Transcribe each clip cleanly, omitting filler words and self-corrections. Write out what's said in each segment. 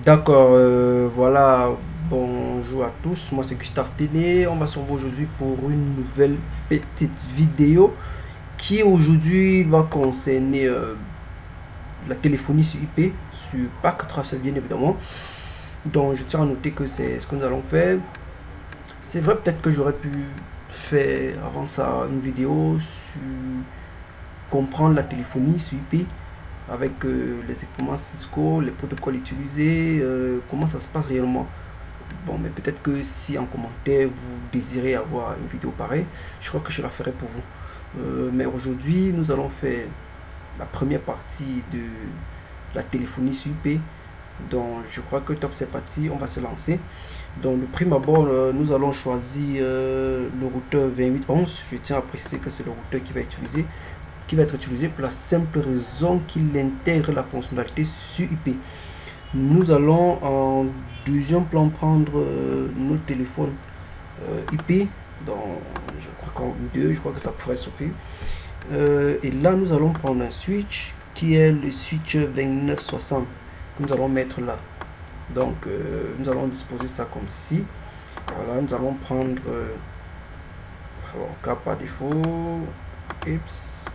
D'accord, voilà, bonjour à tous, moi c'est Gustave Téné, on va se retrouver aujourd'hui pour une nouvelle petite vidéo qui aujourd'hui va concerner la téléphonie sur IP, sur Packet Tracer bien évidemment. Donc je tiens à noter que c'est ce que nous allons faire. C'est vrai, peut-être que j'aurais pu faire avant ça une vidéo sur comprendre la téléphonie sur IP avec les équipements Cisco, les protocoles utilisés, comment ça se passe réellement. Bon, mais peut-être que si en commentaire vous désirez avoir une vidéo pareille, je crois que je la ferai pour vous. Mais aujourd'hui, nous allons faire la première partie de la téléphonie sur IP. Donc, je crois que top, c'est parti, on va se lancer. Donc, le prime abord, nous allons choisir le routeur 2811. Je tiens à préciser que c'est le routeur qui va être utilisé pour la simple raison qu'il intègre la fonctionnalité sur IP. Nous allons en deuxième plan prendre nos téléphones IP. Donc, je crois qu'en deux, je crois que ça pourrait suffire. Et là, nous allons prendre un switch qui est le switch 2960 que nous allons mettre là. Donc, nous allons disposer ça comme ceci. Voilà, nous allons prendre cas par défaut,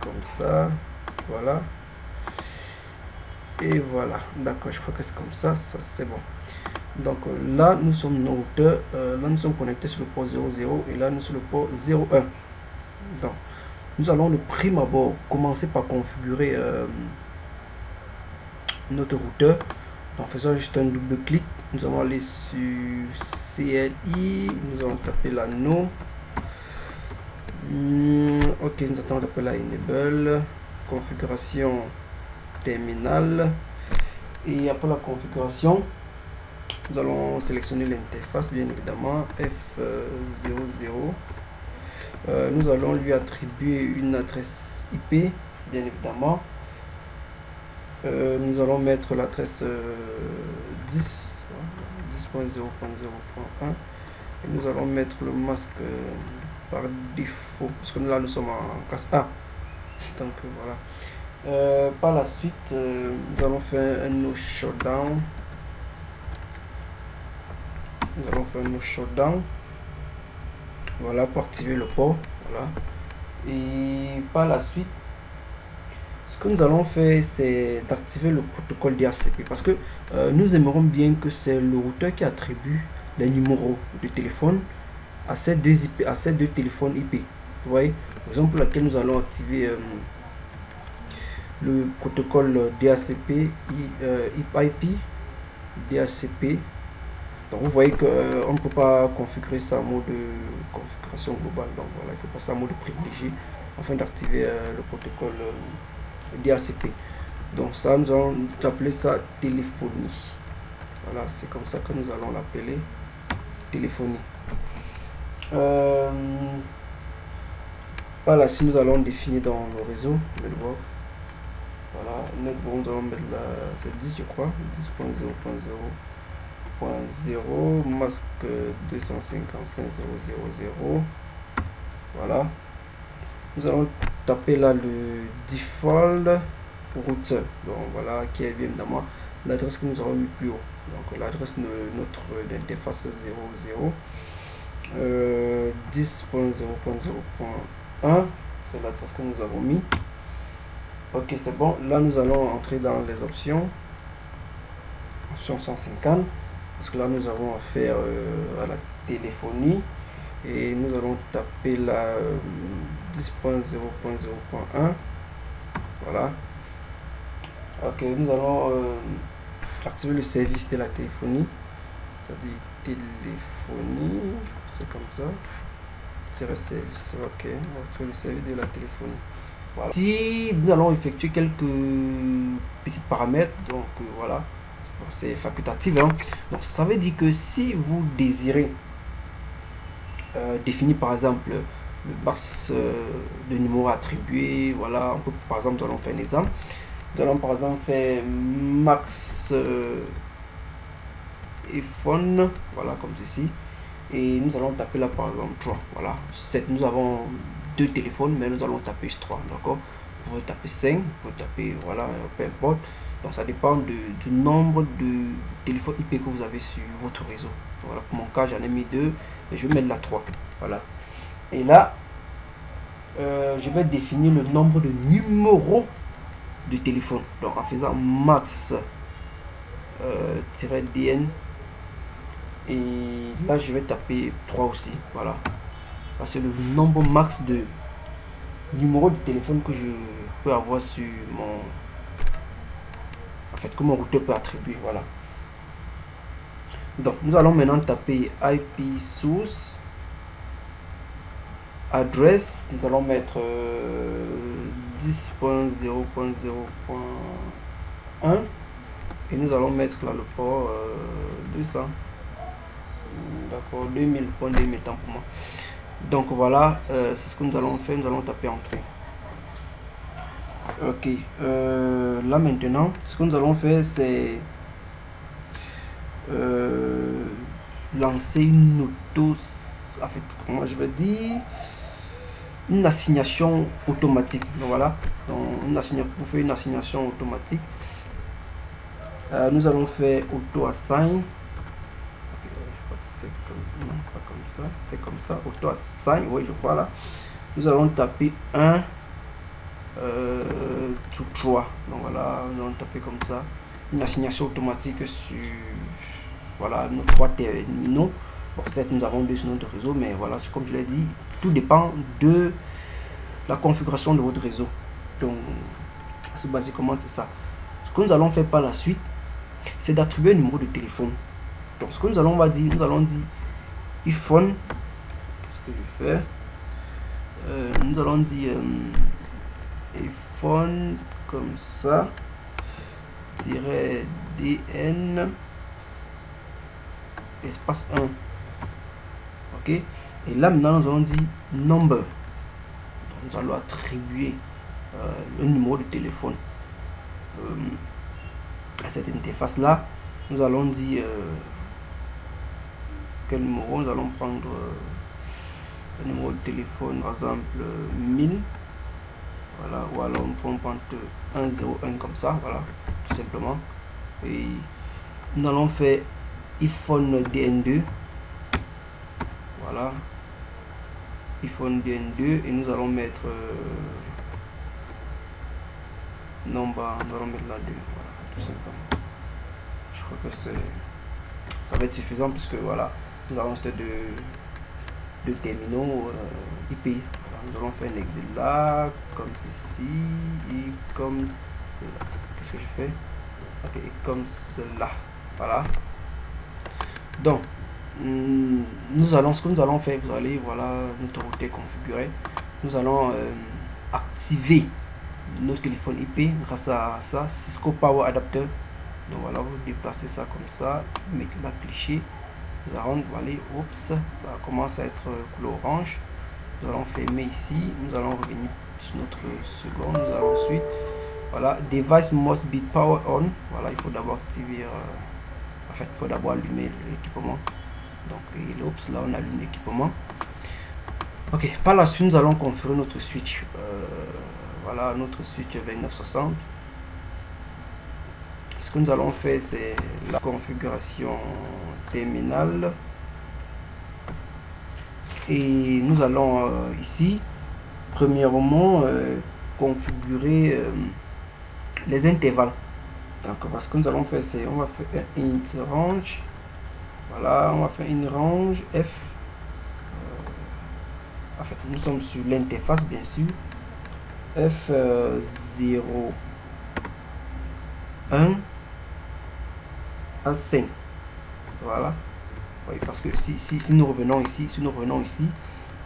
comme ça. Voilà. Et voilà, d'accord, je crois que c'est comme ça, ça c'est bon. Donc là, nous sommes nos routeurs, là nous sommes connectés sur le port 00 et là nous sur le port 01. Donc, nous allons de prime abord commencer par configurer notre routeur. En faisant juste un double clic, nous allons aller sur CLI, nous allons taper la no. Ok, nous allons taper la enable, configuration terminal, et après la configuration nous allons sélectionner l'interface bien évidemment F00. Nous allons lui attribuer une adresse IP bien évidemment. Nous allons mettre l'adresse 10.0.0.1 et nous allons mettre le masque par défaut parce que là nous sommes en classe A. Donc voilà. Par la suite, nous allons faire un no shutdown. Voilà, pour activer le port. Voilà. Et par la suite, ce que nous allons faire, c'est d'activer le protocole DHCP parce que nous aimerons bien que c'est le routeur qui attribue les numéros de téléphone à ces deux téléphones IP. Vous voyez, par exemple, pour laquelle nous allons activer le protocole DHCP, IP, DHCP. Donc vous voyez qu'on ne peut pas configurer ça en mode configuration globale. Donc voilà, il faut passer en mode privilégié afin d'activer le protocole DHCP. Donc ça, nous allons appeler ça téléphonie. Voilà, c'est comme ça que nous allons l'appeler, téléphonie. Par là, si nous allons définir dans le réseau network. Voilà, network, nous allons mettre là, c'est 10 je crois, 10.0.0.0, masque 255.0.0.0. Voilà, nous allons taper là le default router, donc voilà, qui est bien évidemment l'adresse que nous avons mis plus haut. Donc l'adresse de notre interface 00, 10.0.0.1, c'est l'adresse que nous avons mis. Ok, c'est bon. Là, nous allons entrer dans les options. Option 150. Parce que là, nous avons affaire à la téléphonie. Et nous allons taper la 10.0.0.1. Voilà. Ok, nous allons activer le service de la téléphonie. C'est-à-dire téléphonie. C'est comme ça. Service. Ok, on va activer le service de la téléphonie. Voilà. Si nous allons effectuer quelques petits paramètres, donc voilà, c'est facultatif, hein. Donc ça veut dire que si vous désirez définir par exemple le max de numéros attribués, voilà, on peut, par exemple, nous allons faire un exemple. Nous allons par exemple faire max iPhone, voilà, comme ceci, et nous allons taper là par exemple 3. Voilà, nous avons deux téléphones, mais nous allons taper 3, d'accord. Vous pouvez taper 5, vous pouvez taper, voilà, peu importe. Donc ça dépend du nombre de téléphones IP que vous avez sur votre réseau. Voilà, pour mon cas, j'en ai mis 2 et je vais mettre la 3. Voilà. Et là, je vais définir le nombre de numéros de téléphone. Donc en faisant max -dn, et là je vais taper 3 aussi. Voilà. C'est le nombre max de numéros de téléphone que je peux avoir sur mon, en fait, que mon routeur peut attribuer. Voilà. Donc nous allons maintenant taper IP source adresse. Nous allons mettre 10.0.0.1 et nous allons mettre là le port 200. D'accord, 2000.2000 temps pour moi. Donc voilà, c'est ce que nous allons faire. Nous allons taper entrée. Ok, là maintenant, ce que nous allons faire, c'est lancer une auto, en fait, comment je vais dire, une assignation automatique. Donc voilà, donc pour faire une assignation automatique, nous allons faire auto assign. C'est comme, non, pas comme ça, c'est comme ça, auto assign, oui, je crois là. Nous allons taper 1 to 3. Donc voilà, nous allons taper comme ça une assignation automatique sur, voilà, nos 3 terminaux. Bon, certes, nous avons 2 sur notre réseau, mais voilà, comme je l'ai dit, tout dépend de la configuration de votre réseau. Donc c'est basiquement c'est ça. Ce que nous allons faire par la suite, c'est d'attribuer un numéro de téléphone. Donc ce que nous allons dire, nous allons dire iPhone. Qu'est-ce que je fais? Nous allons dire iPhone comme ça -dn espace 1. Ok, et là maintenant nous allons dire number. Donc, nous allons attribuer le numéro de téléphone à cette interface là. Nous allons dire quel numéro. Nous allons prendre le numéro de téléphone, par exemple 1000. Voilà, ou alors on peut prendre 101 comme ça, voilà, tout simplement. Et nous allons faire iPhone DN2. Voilà, iPhone DN2, et nous allons mettre number, nous allons mettre la 2, voilà, tout simplement. Je crois que ça va être suffisant, puisque voilà, nous avons cette deux terminaux IP. Voilà, nous allons faire un exit là, comme ceci, et comme cela. Qu'est-ce que je fais? Ok, comme cela. Voilà. Donc, nous allons, ce que nous allons faire, vous allez, voilà, notre routeur configuré. Nous allons activer nos téléphones IP grâce à ça, Cisco Power Adapter. Donc voilà, vous déplacez ça comme ça, mettez la cliché. Nous allons aller, oups, ça commence à être couleur orange. Nous allons fermer ici, nous allons revenir sur notre seconde. Nous allons ensuite, voilà, device must be power on. Voilà, il faut d'abord activer, en fait, il faut d'abord allumer l'équipement. Donc, oups, là on allume l'équipement. Ok, par la suite, nous allons configurer notre switch. Voilà, notre switch 2960. Ce que nous allons faire, c'est la configuration terminal. Et nous allons ici, premièrement, configurer les intervalles. Donc, ce que nous allons faire, c'est on va faire un int range. Voilà, on va faire une range f. En fait, nous sommes sur l'interface, bien sûr. F0 1 à 5. Voilà. Oui, parce que si nous revenons ici, vous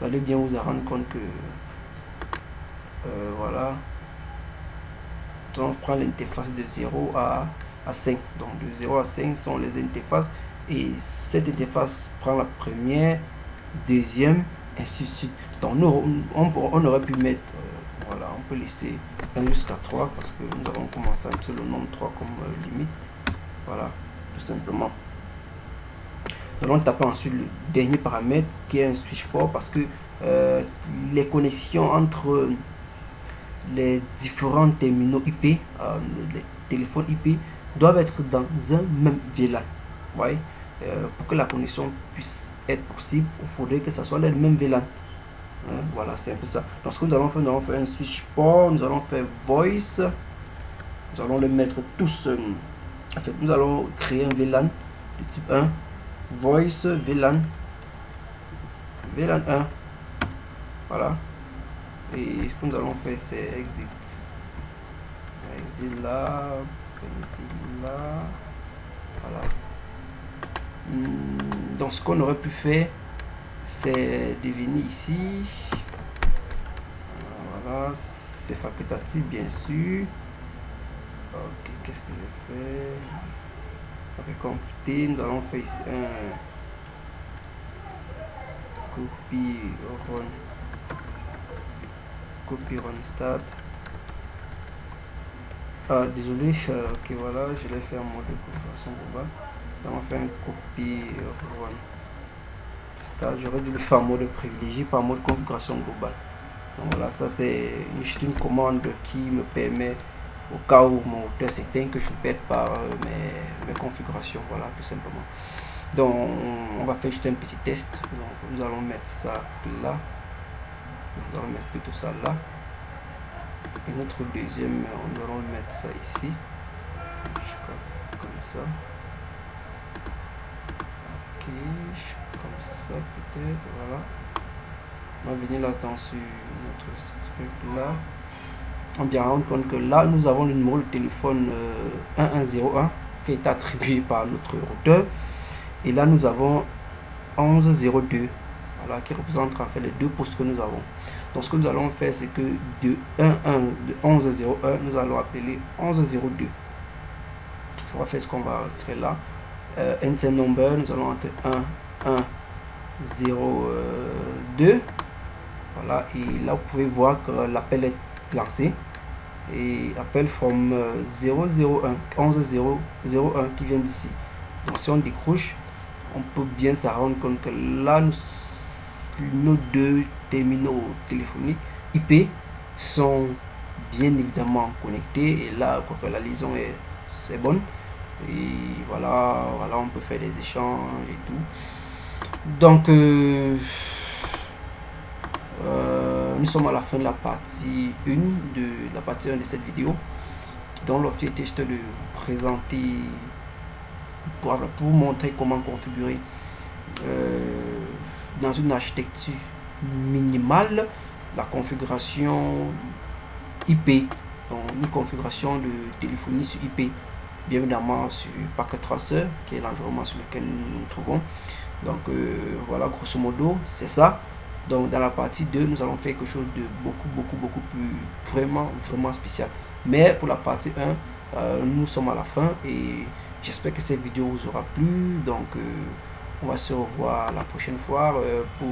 allez bien vous rendre compte que voilà, on prend l'interface de 0 à 5. Donc de 0 à 5 sont les interfaces, et cette interface prend la première, deuxième, ainsi de suite. Donc on aurait pu mettre voilà, on peut laisser 1 jusqu'à 3 parce que nous avons commencé à mettre le nombre 3 comme limite. Voilà, tout simplement. Nous allons taper ensuite le dernier paramètre qui est un switch port, parce que les connexions entre les différents terminaux IP, les téléphones IP doivent être dans un même VLAN. Vous voyez, pour que la connexion puisse être possible, il faudrait que ce soit le même VLAN. Hein, voilà, c'est un peu ça. Donc ce que nous allons faire un switch port, nous allons faire voice, nous allons le mettre tous. En fait, nous allons créer un VLAN de type 1, voice VLAN, VLAN 1. Voilà. Et ce que nous allons faire, c'est exit. Exit là, exit là. Voilà. Donc ce qu'on aurait pu faire, c'est de venir ici. Voilà, c'est facultatif bien sûr. Ok, qu'est-ce que je fais? Avec config, nous allons faire ici un copy run start. Ah, désolé, ok, voilà, je l'ai fait en mode de configuration globale. Nous allons faire un copy run start. J'aurais dû le faire en mode privilégié, pas en mode configuration globale. Donc voilà, ça c'est juste une commande qui me permet, au cas où mon routeur s'éteint, que je ne perde pas mes configurations. Voilà, tout simplement. Donc on va faire juste un petit test. Donc nous allons mettre ça là. Nous allons mettre plutôt ça là. Et notre deuxième, nous allons mettre ça ici. Comme ça. Ok, comme ça peut-être. Voilà. On va venir là sur notre truc là. On bien rendre compte que là nous avons le numéro de téléphone 1101 qui est attribué par notre routeur, et là nous avons 1102, voilà, qui représente en fait les deux postes que nous avons. Donc ce que nous allons faire, c'est que de 1101 nous allons appeler 1102. On va faire ce qu'on va retirer là, enter number, nous allons entrer 1102. Voilà, et là vous pouvez voir que l'appel est lancé, et appel from 001 11001 qui vient d'ici. Donc si on décroche, on peut bien se rendre compte que là nos deux terminaux téléphoniques IP sont bien évidemment connectés, et là la liaison c'est bonne, et voilà, on peut faire des échanges et tout. Donc nous sommes à la fin de la partie 1 de cette vidéo, dont l'objectif était juste de vous présenter, pour vous montrer comment configurer dans une architecture minimale la configuration IP, donc une configuration de téléphonie sur IP, bien évidemment sur packet tracer, qui est l'environnement sur lequel nous nous trouvons. Donc voilà, grosso modo c'est ça. Donc dans la partie 2, nous allons faire quelque chose de beaucoup plus vraiment spécial. Mais pour la partie 1, nous sommes à la fin, et j'espère que cette vidéo vous aura plu. Donc on va se revoir la prochaine fois pour